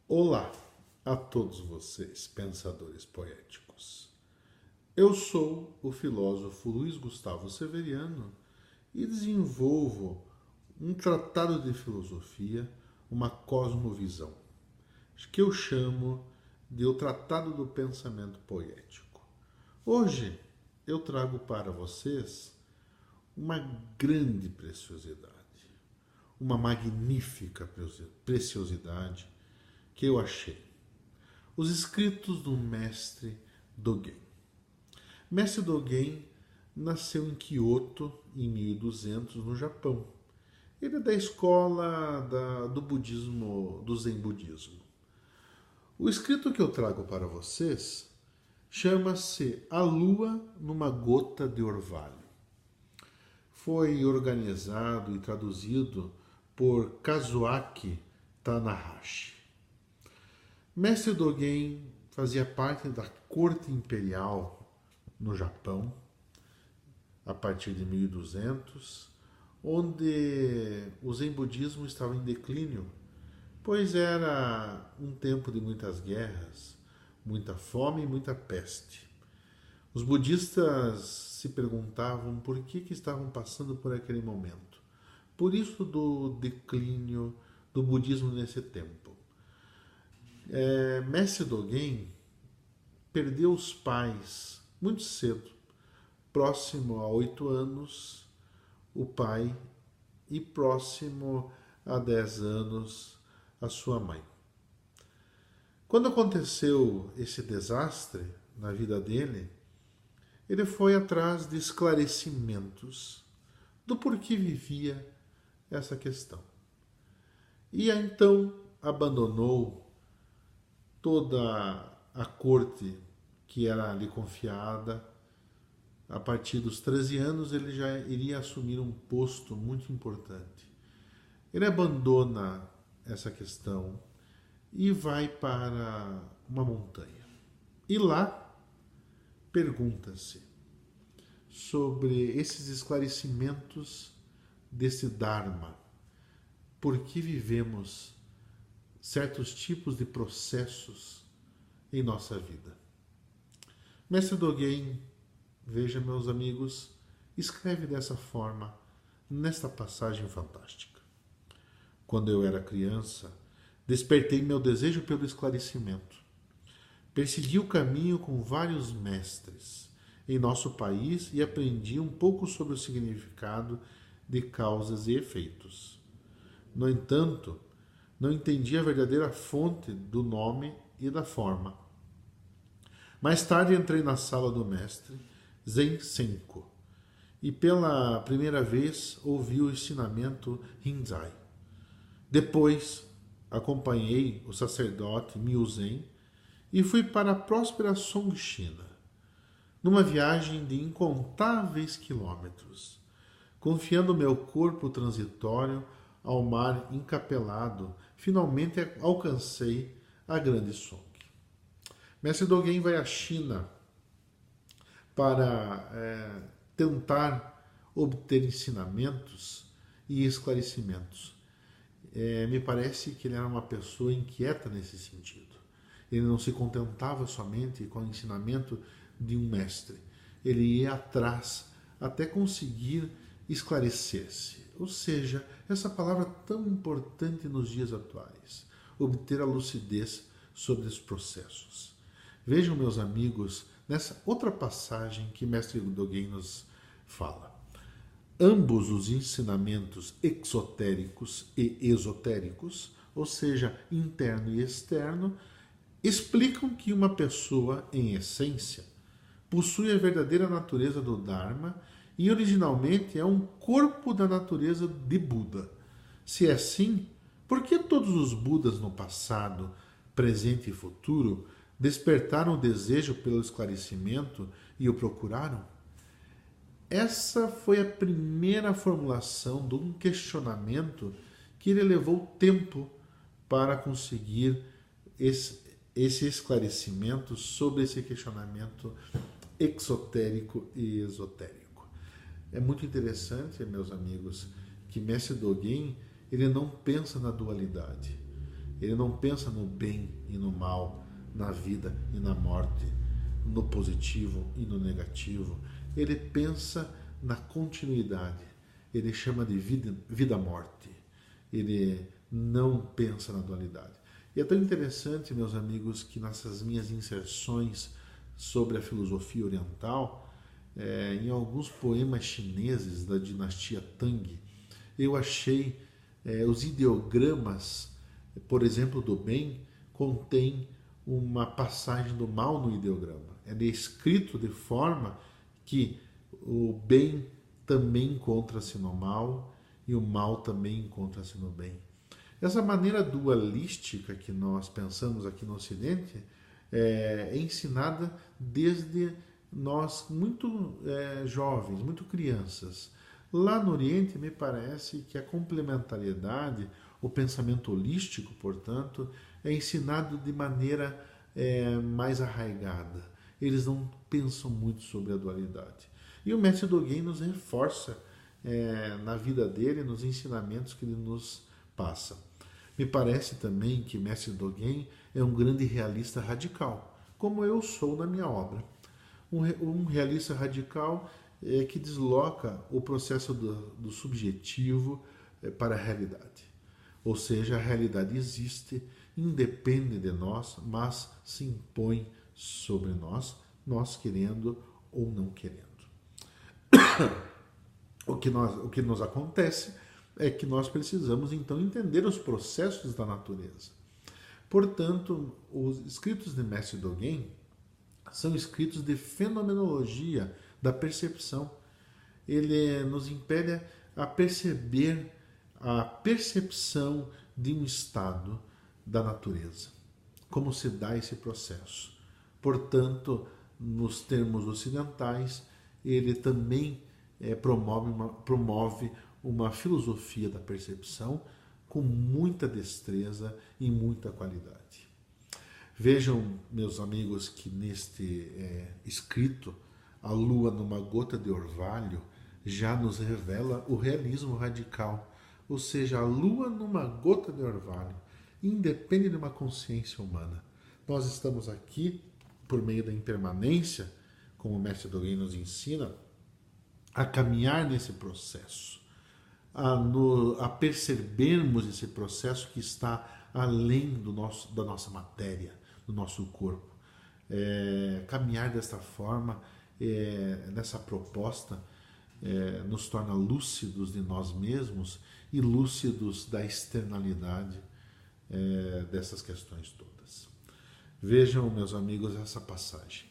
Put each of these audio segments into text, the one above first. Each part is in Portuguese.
Olá a todos vocês, pensadores poéticos. Eu sou o filósofo Luiz Gustavo Severiano e desenvolvo um tratado de filosofia, uma cosmovisão, que eu chamo de o Tratado do Pensamento Poético. Hoje eu trago para vocês uma grande preciosidade, uma magnífica preciosidade que eu achei. Os escritos do mestre Dogen. Mestre Dogen nasceu em Kyoto em 1200, no Japão. Ele é da escola do budismo, do Zen budismo. O escrito que eu trago para vocês chama-se A Lua numa Gota de Orvalho. Foi organizado e traduzido por Kazuaki Tanahashi. Mestre Dogen fazia parte da corte imperial no Japão, a partir de 1200, onde o Zen budismo estava em declínio, pois era um tempo de muitas guerras, muita fome e muita peste. Os budistas se perguntavam por que estavam passando por aquele momento. Por isso do declínio do budismo nesse tempo. Mestre Dogen perdeu os pais muito cedo, próximo a 8 anos, o pai, e próximo a 10 anos, a sua mãe. Quando aconteceu esse desastre na vida dele, ele foi atrás de esclarecimentos do porquê vivia essa questão. E então abandonou toda a corte que era lhe confiada. A partir dos 13 anos ele já iria assumir um posto muito importante. Ele abandona essa questão e vai para uma montanha. E lá pergunta-se sobre esses esclarecimentos desse Dharma. Por que vivemos certos tipos de processos em nossa vida? Mestre Dogen, veja, meus amigos, escreve dessa forma nesta passagem fantástica. Quando eu era criança, despertei meu desejo pelo esclarecimento. Persegui o caminho com vários mestres em nosso país e aprendi um pouco sobre o significado de causas e efeitos. No entanto, não entendi a verdadeira fonte do nome e da forma. Mais tarde entrei na sala do mestre Zen Senko e pela primeira vez ouvi o ensinamento Rinzai. Depois acompanhei o sacerdote Miuzen e fui para a próspera Songchina, numa viagem de incontáveis quilômetros, confiando meu corpo transitório ao mar encapelado. Finalmente alcancei a grande Song. Mestre Dogen vai à China para tentar obter ensinamentos e esclarecimentos. Me parece que ele era uma pessoa inquieta nesse sentido. Ele não se contentava somente com o ensinamento de um mestre. Ele ia atrás até conseguir esclarecer-se. Ou seja, essa palavra tão importante nos dias atuais, obter a lucidez sobre os processos. Vejam, meus amigos, nessa outra passagem que Mestre Dogen nos fala. Ambos os ensinamentos exotéricos e esotéricos, ou seja, interno e externo, explicam que uma pessoa, em essência, possui a verdadeira natureza do Dharma e originalmente é um corpo da natureza de Buda. Se é assim, por que todos os Budas no passado, presente e futuro despertaram o desejo pelo esclarecimento e o procuraram? Essa foi a primeira formulação de um questionamento que ele levou tempo para conseguir esse esclarecimento sobre esse questionamento exotérico e esotérico. É muito interessante, meus amigos, que Mestre Dogen ele não pensa na dualidade. Ele não pensa no bem e no mal, na vida e na morte, no positivo e no negativo. Ele pensa na continuidade. Ele chama de vida-morte. Ele não pensa na dualidade. E é tão interessante, meus amigos, que nessas minhas inserções sobre a filosofia oriental, em alguns poemas chineses da dinastia Tang, eu achei os ideogramas, por exemplo, do bem, contém uma passagem do mal no ideograma. Ele é escrito de forma que o bem também encontra-se no mal e o mal também encontra-se no bem. Essa maneira dualística que nós pensamos aqui no Ocidente é ensinada desde nós muito jovens, muito crianças. Lá no Oriente, me parece que a complementariedade, o pensamento holístico, portanto, é ensinado de maneira mais arraigada. Eles não pensam muito sobre a dualidade. E o mestre Dogen nos reforça na vida dele, nos ensinamentos que ele nos passa. Me parece também que mestre Dogen é um grande realista radical, como eu sou na minha obra. Um realista radical que desloca o processo do subjetivo para a realidade. Ou seja, a realidade existe, independe de nós, mas se impõe sobre nós, nós querendo ou não querendo. O que nos acontece é que nós precisamos então entender os processos da natureza. Portanto, os escritos de Mestre Dogen são escritos de fenomenologia da percepção. Ele nos impele a perceber a percepção de um estado da natureza. Como se dá esse processo. Portanto, nos termos ocidentais, ele também promove uma filosofia da percepção com muita destreza e muita qualidade. Vejam, meus amigos, que neste escrito, a lua numa gota de orvalho já nos revela o realismo radical, ou seja, a lua numa gota de orvalho, independe de uma consciência humana. Nós estamos aqui, por meio da impermanência, como o mestre Dogen nos ensina, a caminhar nesse processo, a percebermos esse processo que está além da nossa matéria, do nosso corpo. Caminhar desta forma, nessa proposta, nos torna lúcidos de nós mesmos e lúcidos da externalidade dessas questões todas. Vejam, meus amigos, essa passagem.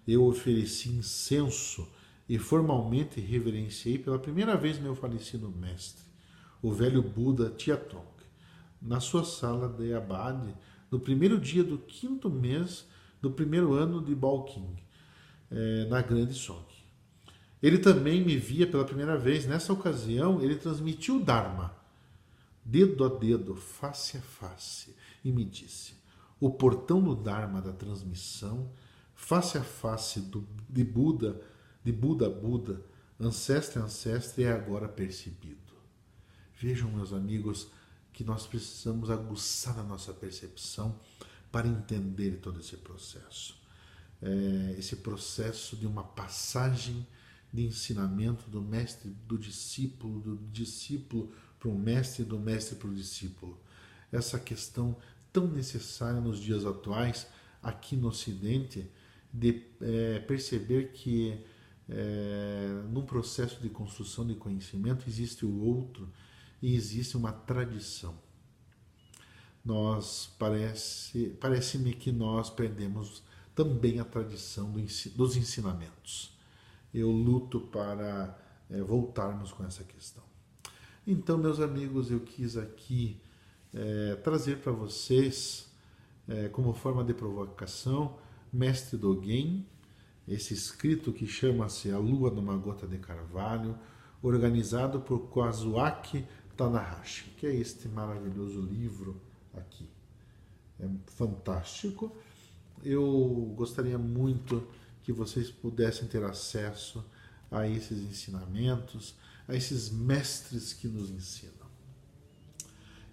Eu ofereci incenso e formalmente reverenciei pela primeira vez meu falecido mestre, o velho Buda Tiatong, na sua sala de abade, no primeiro dia do 5º mês do primeiro ano de Baoqing, na Grande Song. Ele também me via pela primeira vez. Nessa ocasião, ele transmitiu o Dharma, dedo a dedo, face a face, e me disse: o portão do Dharma da transmissão, face a face de Buda a Buda, ancestre a ancestre, é agora percebido. Vejam, meus amigos, que nós precisamos aguçar a nossa percepção para entender todo esse processo. Esse processo de uma passagem de ensinamento do mestre do discípulo para o mestre, do mestre para o discípulo. Essa questão tão necessária nos dias atuais, aqui no Ocidente, de perceber que num processo de construção de conhecimento existe o outro e existe uma tradição. Parece-me que nós perdemos também a tradição dos ensinamentos. Eu luto para voltarmos com essa questão. Então, meus amigos, eu quis aqui trazer para vocês, como forma de provocação, Mestre Dogen, esse escrito que chama-se A Lua numa Gota de Carvalho, organizado por Kazuaki Tanahashi, que é este maravilhoso livro aqui. É fantástico. Eu gostaria muito que vocês pudessem ter acesso a esses ensinamentos, a esses mestres que nos ensinam.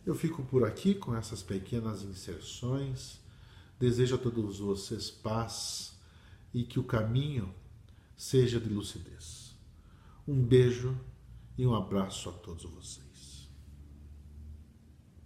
Eu fico por aqui com essas pequenas inserções. Desejo a todos vocês paz e que o caminho seja de lucidez. Um beijo e um abraço a todos vocês.